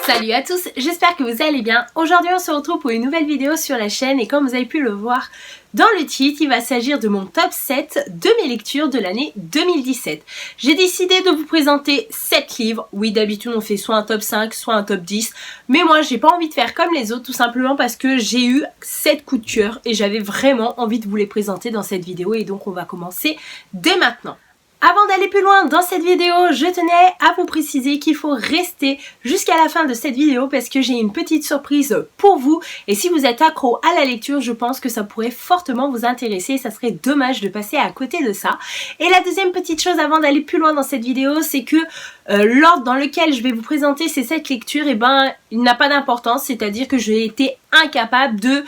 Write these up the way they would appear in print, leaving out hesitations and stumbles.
Salut à tous, j'espère que vous allez bien. Aujourd'hui on se retrouve pour une nouvelle vidéo sur la chaîne et comme vous avez pu le voir dans le titre, il va s'agir de mon top 7 de mes lectures de l'année 2017. J'ai décidé de vous présenter 7 livres. Oui, d'habitude on fait soit un top 5, soit un top 10. Mais moi j'ai pas envie de faire comme les autres tout simplement parce que j'ai eu 7 coups de cœur et j'avais vraiment envie de vous les présenter dans cette vidéo et donc on va commencer dès maintenant. Avant d'aller plus loin dans cette vidéo, je tenais à vous préciser qu'il faut rester jusqu'à la fin de cette vidéo parce que j'ai une petite surprise pour vous et si vous êtes accro à la lecture, je pense que ça pourrait fortement vous intéresser et ça serait dommage de passer à côté de ça. Et la deuxième petite chose avant d'aller plus loin dans cette vidéo, c'est que l'ordre dans lequel je vais vous présenter ces 7 lectures, il n'a pas d'importance, c'est-à-dire que j'ai été incapable de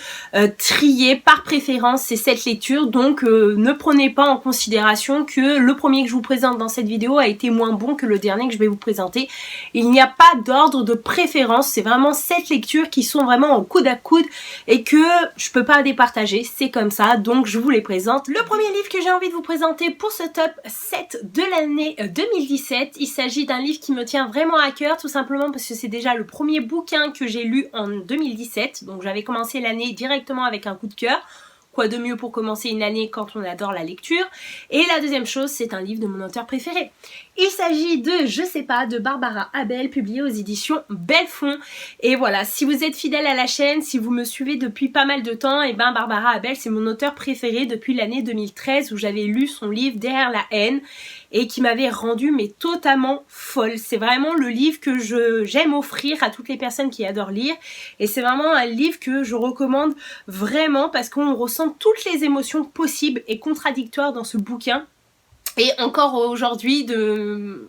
trier par préférence ces 7 lectures, donc ne prenez pas en considération que le premier que je vous présente dans cette vidéo a été moins bon que le dernier que je vais vous présenter. Il n'y a pas d'ordre de préférence, c'est vraiment 7 lectures qui sont vraiment en coude à coude et que je peux pas départager, c'est comme ça, donc je vous les présente. Le premier livre que j'ai envie de vous présenter pour ce top 7 de l'année 2017, il s'agit d'un livre qui me tient vraiment à cœur, tout simplement parce que c'est déjà le premier bouquin que j'ai lu en 2017, donc j'avais commencé l'année directement avec un coup de cœur. Quoi de mieux pour commencer une année quand on adore la lecture. Et la deuxième chose, c'est un livre de mon auteur préféré. Il s'agit de Je sais pas de Barbara Abel, publié aux éditions Belfond. Et voilà, si vous êtes fidèle à la chaîne, si vous me suivez depuis pas mal de temps, et ben Barbara Abel, c'est mon auteur préféré depuis l'année 2013 où j'avais lu son livre Derrière la haine et qui m'avait rendu mais totalement folle. C'est vraiment le livre que j'aime offrir à toutes les personnes qui adorent lire et c'est vraiment un livre que je recommande vraiment parce qu'on ressent toutes les émotions possibles et contradictoires dans ce bouquin. Et encore aujourd'hui,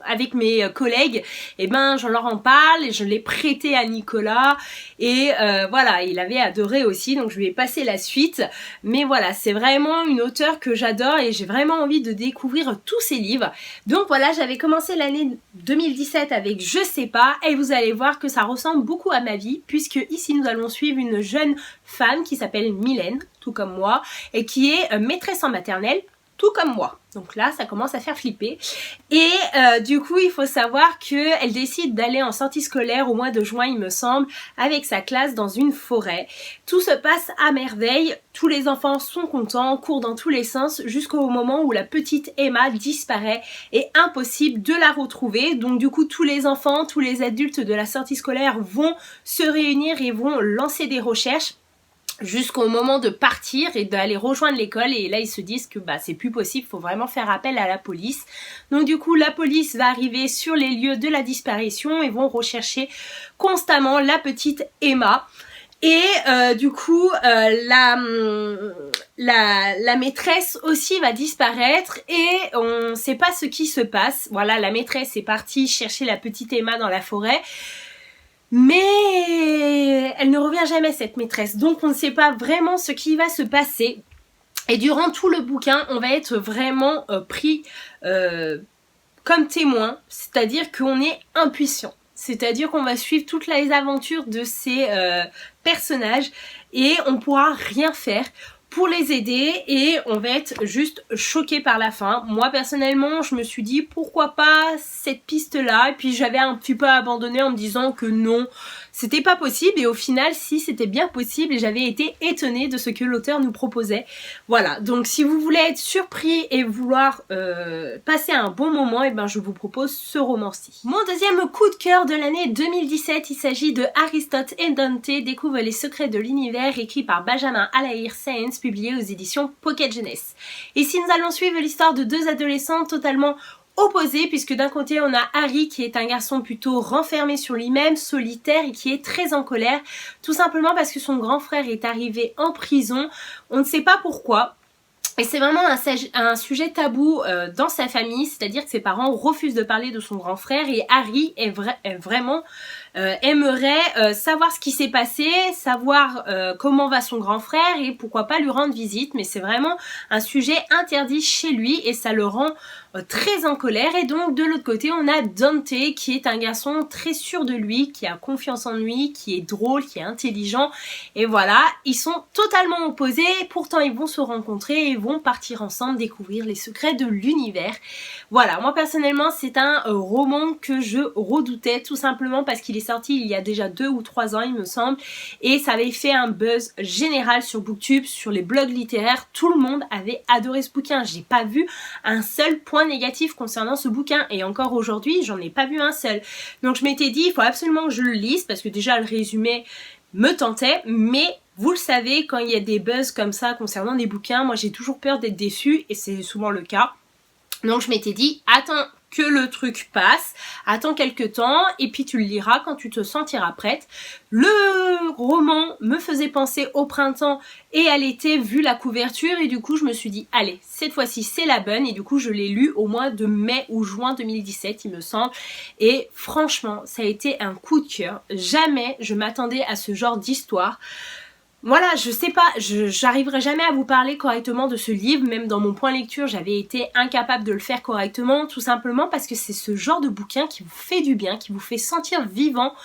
avec mes collègues, je leur en parle et je l'ai prêté à Nicolas et voilà, il avait adoré aussi, donc je lui ai passé la suite. Mais voilà, c'est vraiment une auteure que j'adore et j'ai vraiment envie de découvrir tous ses livres. Donc voilà, j'avais commencé l'année 2017 avec Je sais pas et vous allez voir que ça ressemble beaucoup à ma vie puisque ici nous allons suivre une jeune femme qui s'appelle Mylène, tout comme moi, et qui est maîtresse en maternelle, tout comme moi. Donc là, ça commence à faire flipper. Et du coup, il faut savoir qu'elle décide d'aller en sortie scolaire au mois de juin, il me semble, avec sa classe dans une forêt. Tout se passe à merveille. Tous les enfants sont contents, courent dans tous les sens, jusqu'au moment où la petite Emma disparaît et impossible de la retrouver. Donc du coup, tous les enfants, tous les adultes de la sortie scolaire vont se réunir et vont lancer des recherches jusqu'au moment de partir et d'aller rejoindre l'école et là ils se disent que c'est plus possible, faut vraiment faire appel à la police. Donc du coup la police va arriver sur les lieux de la disparition et vont rechercher constamment la petite Emma. Et du coup la maîtresse aussi va disparaître et on ne sait pas ce qui se passe. Voilà, la maîtresse est partie chercher la petite Emma dans la forêt. Mais elle ne revient jamais cette maîtresse, donc on ne sait pas vraiment ce qui va se passer. Et durant tout le bouquin, on va être vraiment pris comme témoin, c'est-à-dire qu'on est impuissant. C'est-à-dire qu'on va suivre toutes les aventures de ces personnages et on ne pourra rien faire pour les aider et on va être juste choqué par la fin. Moi personnellement je me suis dit pourquoi pas cette piste là et puis j'avais un petit peu abandonné en me disant que non, c'était pas possible et au final si, c'était bien possible et j'avais été étonnée de ce que l'auteur nous proposait. Voilà, donc si vous voulez être surpris et vouloir passer un bon moment, je vous propose ce roman-ci. Mon deuxième coup de cœur de l'année 2017, il s'agit de Aristote et Dante découvrent les secrets de l'univers, écrit par Benjamin Alahir Sáenz, publié aux éditions Pocket Jeunesse. Ici nous allons suivre l'histoire de deux adolescents totalement opposés puisque d'un côté on a Harry qui est un garçon plutôt renfermé sur lui-même, solitaire et qui est très en colère, tout simplement parce que son grand frère est arrivé en prison, on ne sait pas pourquoi. Et c'est vraiment un sujet tabou dans sa famille, c'est-à-dire que ses parents refusent de parler de son grand frère et Harry aimerait savoir ce qui s'est passé, savoir comment va son grand frère et pourquoi pas lui rendre visite, mais c'est vraiment un sujet interdit chez lui et ça le rend très en colère. Et donc de l'autre côté on a Dante qui est un garçon très sûr de lui, qui a confiance en lui, qui est drôle, qui est intelligent et voilà, ils sont totalement opposés, pourtant ils vont se rencontrer et vont partir ensemble découvrir les secrets de l'univers. Voilà, moi personnellement c'est un roman que je redoutais tout simplement parce qu'il est sorti il y a déjà 2 ou 3 ans il me semble, et ça avait fait un buzz général sur Booktube, sur les blogs littéraires, tout le monde avait adoré ce bouquin. J'ai pas vu un seul point négatif concernant ce bouquin, et encore aujourd'hui j'en ai pas vu un seul. Donc je m'étais dit il faut absolument que je le lise parce que déjà le résumé me tentait, mais vous le savez, quand il y a des buzz comme ça concernant des bouquins, moi j'ai toujours peur d'être déçue et c'est souvent le cas. Donc je m'étais dit attends que le truc passe, attends quelques temps et puis tu le liras quand tu te sentiras prête. Le roman me faisait penser au printemps et à l'été vu la couverture, et du coup je me suis dit allez, cette fois-ci c'est la bonne, et du coup je l'ai lu au mois de mai ou juin 2017 il me semble, et franchement ça a été un coup de cœur. Jamais je m'attendais à ce genre d'histoire. Voilà, je sais pas, j'arriverai jamais à vous parler correctement de ce livre, même dans mon point lecture j'avais été incapable de le faire correctement, tout simplement parce que c'est ce genre de bouquin qui vous fait du bien, qui vous fait sentir vivant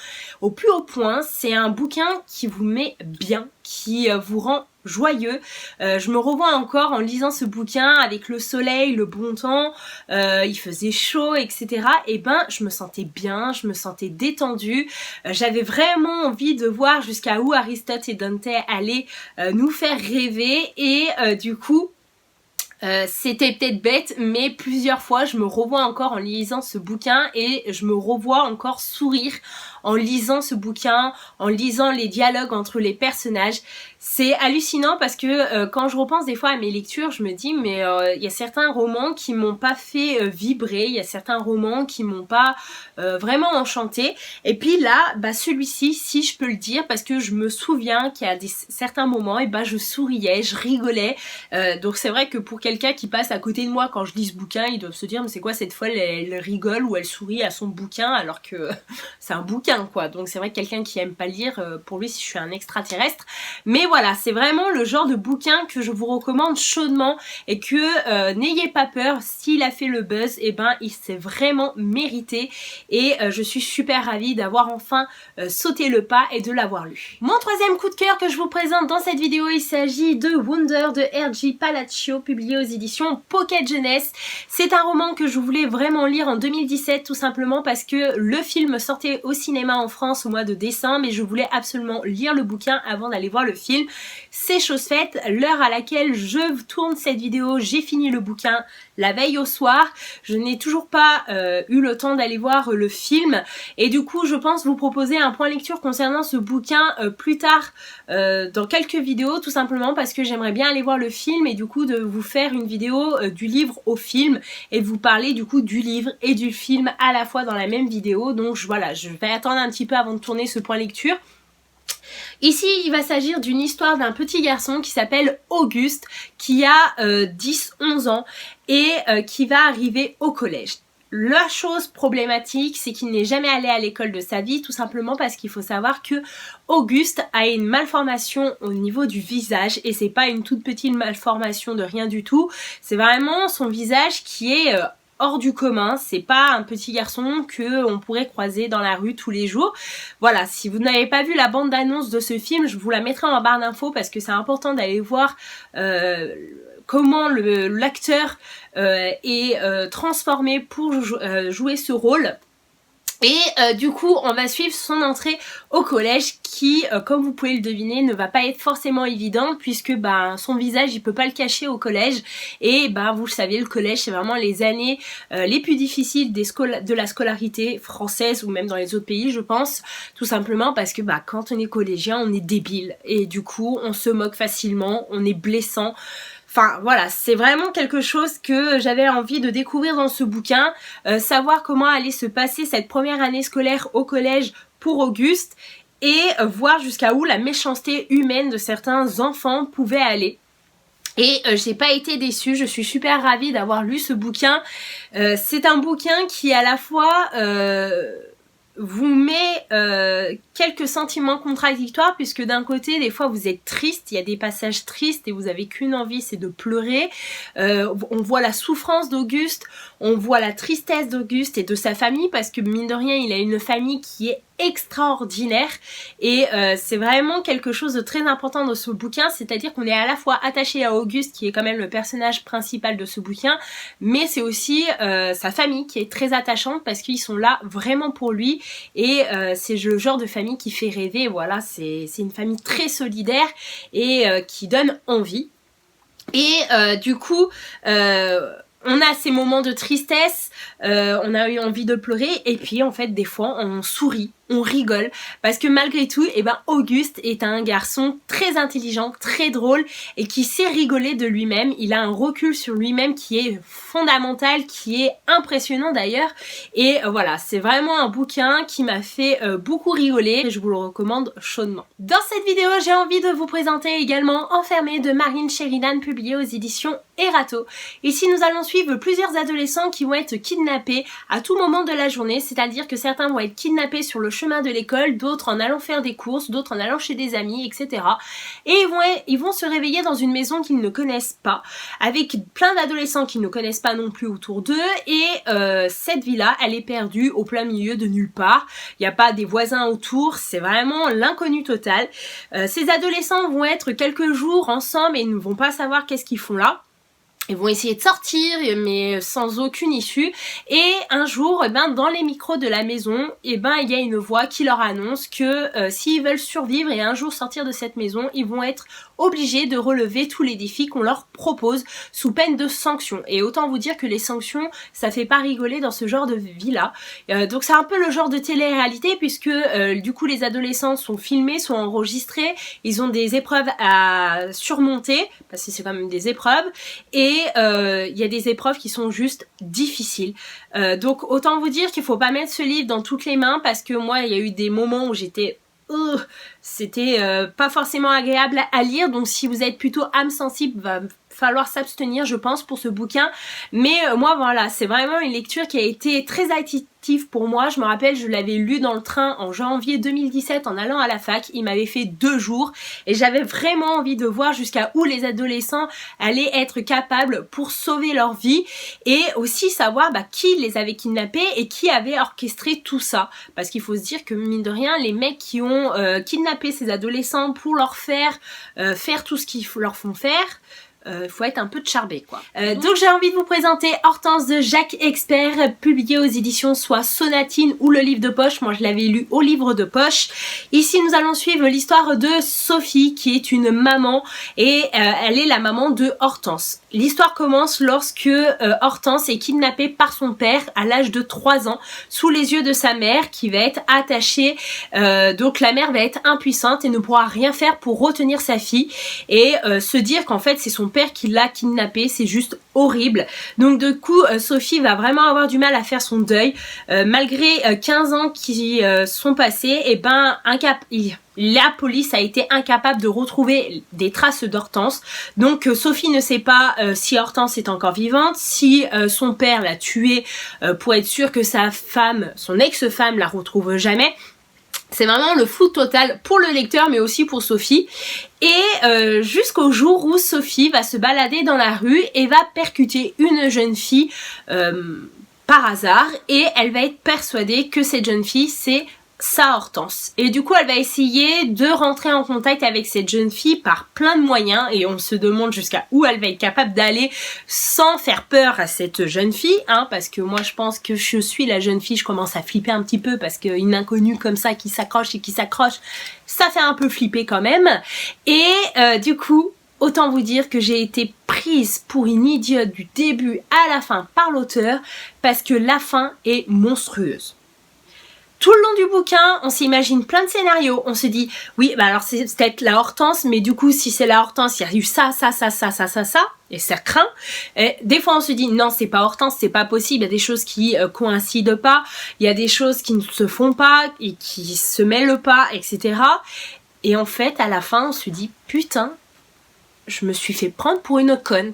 au plus haut point. C'est un bouquin qui vous met bien, qui vous rend joyeux. Je me revois encore en lisant ce bouquin avec le soleil, le bon temps, il faisait chaud, etc. Et ben je me sentais bien, je me sentais détendue. J'avais vraiment envie de voir jusqu'à où Aristote et Dante allaient nous faire rêver, et du coup c'était peut-être bête, mais plusieurs fois je me revois encore en lisant ce bouquin et je me revois encore sourire en lisant ce bouquin, en lisant les dialogues entre les personnages. C'est hallucinant parce que quand je repense des fois à mes lectures, je me dis mais il y a certains romans qui m'ont pas fait vibrer, il y a certains romans qui m'ont pas vraiment enchanté, et puis là bah celui-ci, si je peux le dire, parce que je me souviens qu'il y a certains moments et bah je souriais, je rigolais, donc c'est vrai que pour quelqu'un qui passe à côté de moi quand je lis ce bouquin, ils doivent se dire mais c'est quoi cette folle, elle rigole ou elle sourit à son bouquin alors que c'est un bouquin quoi. Donc c'est vrai que quelqu'un qui aime pas lire, pour lui si je suis un extraterrestre. Mais voilà, c'est vraiment le genre de bouquin que je vous recommande chaudement, et que n'ayez pas peur, s'il a fait le buzz, et ben il s'est vraiment mérité, et je suis super ravie d'avoir enfin sauté le pas et de l'avoir lu. Mon troisième coup de cœur que je vous présente dans cette vidéo, il s'agit de Wonder de R.J. Palacio, publié aux éditions Pocket Jeunesse. C'est un roman que je voulais vraiment lire en 2017, tout simplement parce que le film sortait au cinéma en France au mois de décembre, et je voulais absolument lire le bouquin avant d'aller voir le film. C'est chose faite, l'heure à laquelle je tourne cette vidéo, j'ai fini le bouquin la veille au soir. Je n'ai toujours pas eu le temps d'aller voir le film, et du coup je pense vous proposer un point lecture concernant ce bouquin plus tard dans quelques vidéos, tout simplement parce que j'aimerais bien aller voir le film et du coup de vous faire une vidéo du livre au film et de vous parler du coup du livre et du film à la fois dans la même vidéo. Donc voilà, je vais attendre un petit peu avant de tourner ce point lecture. Ici, il va s'agir d'une histoire d'un petit garçon qui s'appelle Auguste, qui a 10-11 ans et qui va arriver au collège. La chose problématique, c'est qu'il n'est jamais allé à l'école de sa vie, tout simplement parce qu'il faut savoir que Auguste a une malformation au niveau du visage, et c'est pas une toute petite malformation de rien du tout, c'est vraiment son visage qui est hors du commun. C'est pas un petit garçon que on pourrait croiser dans la rue tous les jours. Voilà, si vous n'avez pas vu la bande d'annonce de ce film, je vous la mettrai en barre d'infos parce que c'est important d'aller voir comment l'acteur est transformé pour jouer ce rôle. Et du coup on va suivre son entrée au collège qui comme vous pouvez le deviner ne va pas être forcément évidente, puisque son visage il peut pas le cacher au collège, et vous le savez, le collège c'est vraiment les années les plus difficiles de la scolarité française, ou même dans les autres pays je pense, tout simplement parce que quand on est collégien on est débile, et du coup on se moque facilement, on est blessant. Enfin voilà, c'est vraiment quelque chose que j'avais envie de découvrir dans ce bouquin, savoir comment allait se passer cette première année scolaire au collège pour Auguste, et voir jusqu'à où la méchanceté humaine de certains enfants pouvait aller. Et j'ai pas été déçue, je suis super ravie d'avoir lu ce bouquin. C'est un bouquin qui à la fois vous met quelques sentiments contradictoires, puisque d'un côté des fois vous êtes triste, il y a des passages tristes et vous avez qu'une envie, c'est de pleurer. On voit la souffrance d'Auguste, on voit la tristesse d'Auguste et de sa famille, parce que mine de rien il a une famille qui est extraordinaire et c'est vraiment quelque chose de très important dans ce bouquin, c'est-à-dire qu'on est à la fois attaché à Auguste qui est quand même le personnage principal de ce bouquin, mais c'est aussi sa famille qui est très attachante parce qu'ils sont là vraiment pour lui et c'est le genre de famille qui fait rêver. Voilà, c'est une famille très solidaire et qui donne envie. Et du coup on a ces moments de tristesse, on a eu envie de pleurer et puis en fait des fois on sourit, on rigole parce que malgré tout, eh ben Auguste est un garçon très intelligent, très drôle et qui sait rigoler de lui-même. Il a un recul sur lui-même qui est fondamental, qui est impressionnant d'ailleurs. Et voilà, c'est vraiment un bouquin qui m'a fait beaucoup rigoler et je vous le recommande chaudement. Dans cette vidéo, j'ai envie de vous présenter également Enfermé de Marine Sheridan, publié aux éditions Erato. Ici, nous allons suivre plusieurs adolescents qui vont être kidnappés à tout moment de la journée, c'est-à-dire que certains vont être kidnappés sur le chemin de l'école, d'autres en allant faire des courses, d'autres en allant chez des amis, etc. Et ils vont se réveiller dans une maison qu'ils ne connaissent pas, avec plein d'adolescents qu'ils ne connaissent pas non plus autour d'eux, et cette vie-là, elle est perdue au plein milieu de nulle part. Il n'y a pas des voisins autour, c'est vraiment l'inconnu total. Ces adolescents vont être quelques jours ensemble et ne vont pas savoir qu'est-ce qu'ils font là. Ils vont essayer de sortir, mais sans aucune issue. Et un jour, dans les micros de la maison, il y a une voix qui leur annonce que s'ils veulent survivre et un jour sortir de cette maison, ils vont être obligés de relever tous les défis qu'on leur propose sous peine de sanctions. Et autant vous dire que les sanctions, ça fait pas rigoler dans ce genre de vie-là. Donc c'est un peu le genre de télé-réalité puisque du coup les adolescents sont filmés, sont enregistrés, ils ont des épreuves à surmonter, parce que c'est quand même des épreuves, et il y a des épreuves qui sont juste difficiles. Donc autant vous dire qu'il faut pas mettre ce livre dans toutes les mains parce que moi il y a eu des moments où j'étais c'était pas forcément agréable à lire, donc si vous êtes plutôt âme sensible, va falloir s'abstenir je pense pour ce bouquin. Mais moi voilà, c'est vraiment une lecture qui a été très addictive pour moi. Je me rappelle, je l'avais lu dans le train en janvier 2017 en allant à la fac, il m'avait fait 2 jours et j'avais vraiment envie de voir jusqu'à où les adolescents allaient être capables pour sauver leur vie et aussi savoir qui les avait kidnappés et qui avait orchestré tout ça, parce qu'il faut se dire que mine de rien, les mecs qui ont kidnappé ces adolescents pour leur faire faire tout ce qu'ils leur font faire, faut être un peu charbé quoi. Donc j'ai envie de vous présenter Hortense de Jacques Expert, publié aux éditions soit Sonatine ou le livre de poche. Moi je l'avais lu au livre de poche. Ici nous allons suivre l'histoire de Sophie qui est une maman et elle est la maman de Hortense. L'histoire commence lorsque Hortense est kidnappée par son père à l'âge de 3 ans sous les yeux de sa mère qui va être attachée. Donc la mère va être impuissante et ne pourra rien faire pour retenir sa fille et se dire qu'en fait c'est son père qui l'a kidnappée, c'est juste horrible. Donc du coup Sophie va vraiment avoir du mal à faire son deuil malgré 15 ans qui sont passés. Et la police a été incapable de retrouver des traces d'Hortense. Donc Sophie ne sait pas si Hortense est encore vivante, si son père l'a tuée pour être sûr que sa femme, son ex-femme, la retrouve jamais. C'est vraiment le flou total pour le lecteur mais aussi pour Sophie. Et jusqu'au jour où Sophie va se balader dans la rue et va percuter une jeune fille par hasard. Et elle va être persuadée que cette jeune fille c'est sa Hortense. Et du coup elle va essayer de rentrer en contact avec cette jeune fille par plein de moyens et on se demande jusqu'à où elle va être capable d'aller sans faire peur à cette jeune fille, parce que moi je pense que je suis la jeune fille, je commence à flipper un petit peu parce qu'une inconnue comme ça qui s'accroche et qui s'accroche, ça fait un peu flipper quand même. Et du coup autant vous dire que j'ai été prise pour une idiote du début à la fin par l'auteur parce que la fin est monstrueuse. Tout le long du bouquin, on s'imagine plein de scénarios. On se dit, oui, alors c'est peut-être la Hortense, mais du coup, si c'est la Hortense, il y a eu ça, et ça craint. Et des fois, on se dit, non, c'est pas Hortense, c'est pas possible. Il y a des choses qui coïncident pas, il y a des choses qui ne se font pas et qui se mêlent pas, etc. Et en fait, à la fin, on se dit, putain, je me suis fait prendre pour une conne.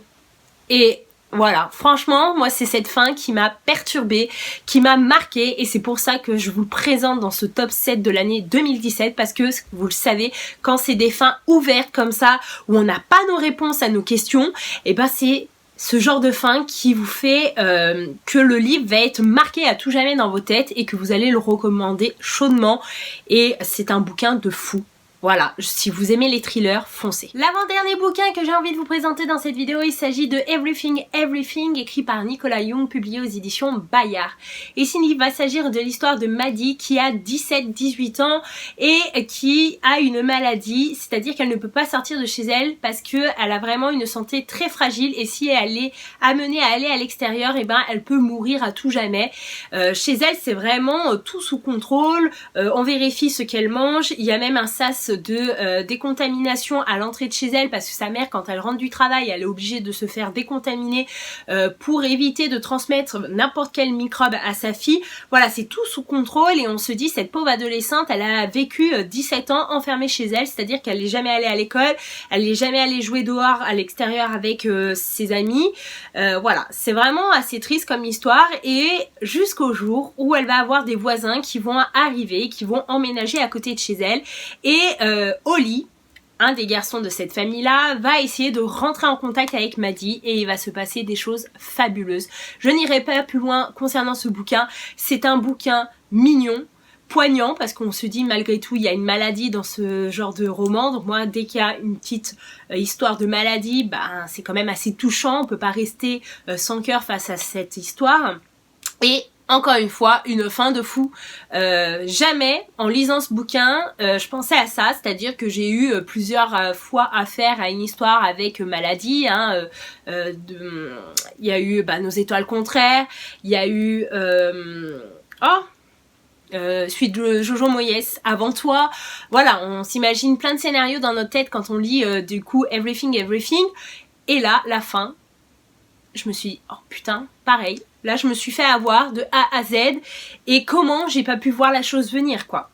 Et voilà, franchement, moi c'est cette fin qui m'a perturbée, qui m'a marquée et c'est pour ça que je vous le présente dans ce top 7 de l'année 2017 parce que, vous le savez, quand c'est des fins ouvertes comme ça, où on n'a pas nos réponses à nos questions, et c'est ce genre de fin qui vous fait que le livre va être marqué à tout jamais dans vos têtes et que vous allez le recommander chaudement. Et c'est un bouquin de fou. Voilà, si vous aimez les thrillers, foncez. L'avant-dernier bouquin que j'ai envie de vous présenter dans cette vidéo, il s'agit de Everything Everything, écrit par Nicolas Young, publié aux éditions Bayard. Ici, il va s'agir de l'histoire de Maddie qui a 17-18 ans et qui a une maladie, c'est-à-dire qu'elle ne peut pas sortir de chez elle parce qu'elle a vraiment une santé très fragile et si elle est amenée à aller à l'extérieur, et ben elle peut mourir à tout jamais. Chez elle, c'est vraiment tout sous contrôle, on vérifie ce qu'elle mange, il y a même un sas de décontamination à l'entrée de chez elle parce que sa mère, quand elle rentre du travail, elle est obligée de se faire décontaminer pour éviter de transmettre n'importe quel microbe à sa fille. Voilà, c'est tout sous contrôle et on se dit, cette pauvre adolescente, elle a vécu 17 ans enfermée chez elle, c'est-à-dire qu'elle n'est jamais allée à l'école, elle n'est jamais allée jouer dehors à l'extérieur avec ses amis. Voilà, c'est vraiment assez triste comme histoire et jusqu'au jour où elle va avoir des voisins qui vont arriver, qui vont emménager à côté de chez elle et Oli, un des garçons de cette famille-là, va essayer de rentrer en contact avec Maddie et il va se passer des choses fabuleuses. Je n'irai pas plus loin concernant ce bouquin. C'est un bouquin mignon, poignant, parce qu'on se dit malgré tout il y a une maladie dans ce genre de roman. Donc moi, dès qu'il y a une petite histoire de maladie, ben, c'est quand même assez touchant. On peut pas rester sans cœur face à cette histoire. Et encore une fois, une fin de fou. Jamais, en lisant ce bouquin, je pensais à ça, c'est-à-dire que j'ai eu plusieurs fois affaire à une histoire avec maladie. Hein, il y a eu Nos étoiles contraires, il y a eu... suite de Jojo Moyes, Avant toi. Voilà, on s'imagine plein de scénarios dans notre tête quand on lit du coup Everything Everything. Et là, la fin, je me suis dit, oh putain, pareil. Là, je me suis fait avoir de A à Z et comment j'ai pas pu voir la chose venir, quoi.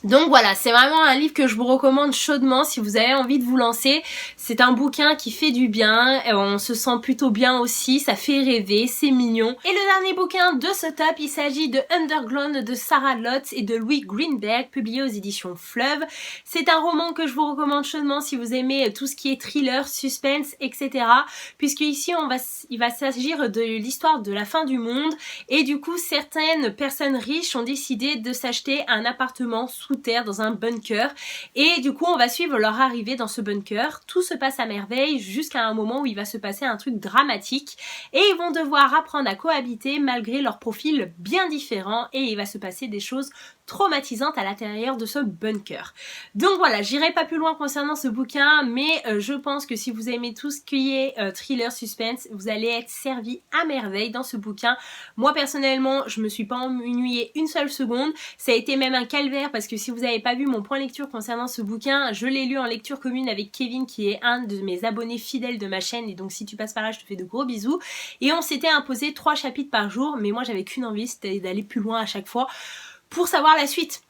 Donc voilà, c'est vraiment un livre que je vous recommande chaudement si vous avez envie de vous lancer. C'est un bouquin qui fait du bien, on se sent plutôt bien aussi, ça fait rêver, c'est mignon. Et le dernier bouquin de ce top, il s'agit de Underground de Sarah Lotz et de Louis Greenberg, publié aux éditions Fleuve. C'est un roman que je vous recommande chaudement si vous aimez tout ce qui est thriller, suspense, etc. Puisque ici, il va s'agir de l'histoire de la fin du monde et du coup, certaines personnes riches ont décidé de s'acheter un appartement sous terre dans un bunker et du coup on va suivre leur arrivée dans ce bunker. Tout se passe à merveille jusqu'à un moment où il va se passer un truc dramatique et ils vont devoir apprendre à cohabiter malgré leurs profils bien différents et il va se passer des choses traumatisante à l'intérieur de ce bunker. Donc voilà, j'irai pas plus loin concernant ce bouquin, mais je pense que si vous aimez tout ce qui est thriller, suspense, vous allez être servi à merveille dans ce bouquin. Moi personnellement, je me suis pas ennuyée une seule seconde. Ça a été même un calvaire parce que si vous n'avez pas vu mon point lecture concernant ce bouquin, je l'ai lu en lecture commune avec Kevin qui est un de mes abonnés fidèles de ma chaîne et donc si tu passes par là, je te fais de gros bisous. Et on s'était imposé 3 chapitres par jour, mais moi j'avais qu'une envie, c'était d'aller plus loin à chaque fois pour savoir la suite.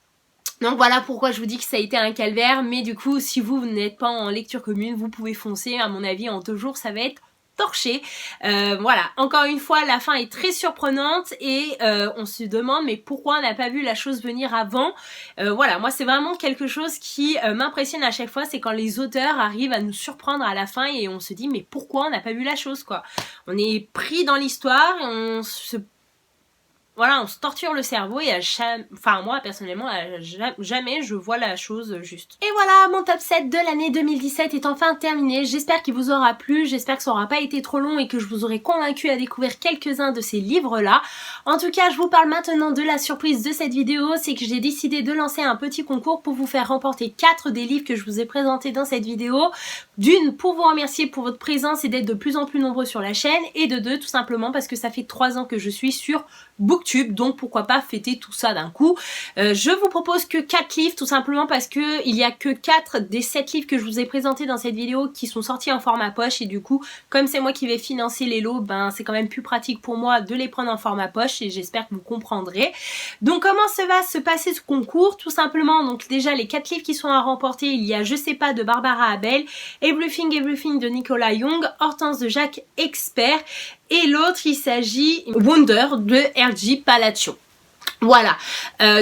Donc voilà pourquoi je vous dis que ça a été un calvaire, mais du coup si vous n'êtes pas en lecture commune, vous pouvez foncer, à mon avis en 2 jours ça va être torché. Voilà, encore une fois la fin est très surprenante et on se demande mais pourquoi on n'a pas vu la chose venir avant. Voilà, moi c'est vraiment quelque chose qui m'impressionne à chaque fois, c'est quand les auteurs arrivent à nous surprendre à la fin et on se dit mais pourquoi on n'a pas vu la chose quoi. On est pris dans l'histoire, on se torture le cerveau et enfin moi personnellement jamais je vois la chose juste. Et voilà, mon top 7 de l'année 2017 est enfin terminé. J'espère qu'il vous aura plu, j'espère que ça aura pas été trop long et que je vous aurai convaincu à découvrir quelques-uns de ces livres là. En tout cas, je vous parle maintenant de la surprise de cette vidéo, c'est que j'ai décidé de lancer un petit concours pour vous faire remporter 4 des livres que je vous ai présentés dans cette vidéo. D'une, pour vous remercier pour votre présence et d'être de plus en plus nombreux sur la chaîne, et de 2, tout simplement parce que ça fait 3 ans que je suis sur Booktube, donc pourquoi pas fêter tout ça d'un coup. Je vous propose que 4 livres tout simplement parce que il y a que 4 des 7 livres que je vous ai présentés dans cette vidéo qui sont sortis en format poche et du coup comme c'est moi qui vais financer les lots, ben c'est quand même plus pratique pour moi de les prendre en format poche et j'espère que vous comprendrez. Donc comment ça va se passer ce concours? Tout simplement, donc déjà les 4 livres qui sont à remporter, il y a Je sais pas de Barbara Abel, Everything Everything de Nicolas Young, Hortense de Jacques Expert et l'autre il s'agit Wonder de R.J. Palaccio. Voilà,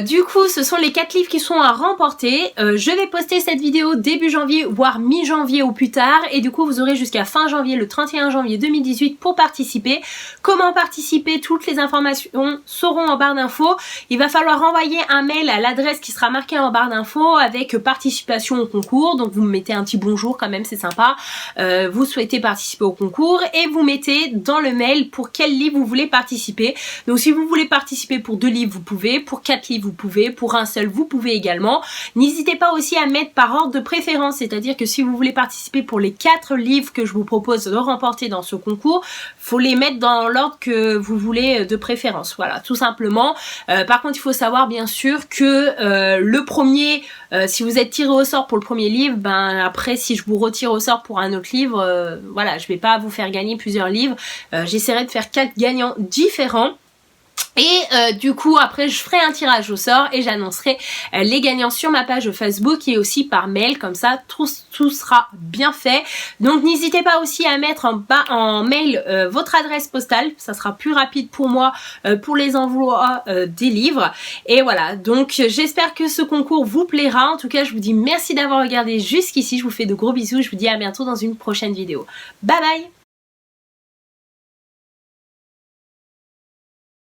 du coup ce sont les 4 livres qui sont à remporter. Je vais poster cette vidéo début janvier voire mi-janvier au plus tard et du coup vous aurez jusqu'à fin janvier, le 31 janvier 2018 pour participer. Comment participer? Toutes les informations seront en barre d'infos. Il va falloir envoyer un mail à l'adresse qui sera marquée en barre d'infos avec participation au concours. Donc vous me mettez un petit bonjour quand même, c'est sympa. Vous souhaitez participer au concours et vous mettez dans le mail pour quel livre vous voulez participer. Donc si vous voulez participer pour 2 livres, vous pouvez, pour 4 livres vous pouvez, pour un seul vous pouvez également. N'hésitez pas aussi à mettre par ordre de préférence, c'est-à-dire que si vous voulez participer pour les 4 livres que je vous propose de remporter dans ce concours, faut les mettre dans l'ordre que vous voulez de préférence, voilà, tout simplement. Par contre il faut savoir bien sûr que le premier, si vous êtes tiré au sort pour le premier livre, ben après si je vous retire au sort pour un autre livre, voilà, je vais pas vous faire gagner plusieurs livres, j'essaierai de faire 4 gagnants différents. Et du coup après je ferai un tirage au sort et j'annoncerai les gagnants sur ma page Facebook et aussi par mail, comme ça tout sera bien fait. Donc n'hésitez pas aussi à mettre en bas en mail votre adresse postale, ça sera plus rapide pour moi pour les envois des livres. Et voilà, donc j'espère que ce concours vous plaira. En tout cas je vous dis merci d'avoir regardé jusqu'ici, je vous fais de gros bisous, je vous dis à bientôt dans une prochaine vidéo. Bye bye.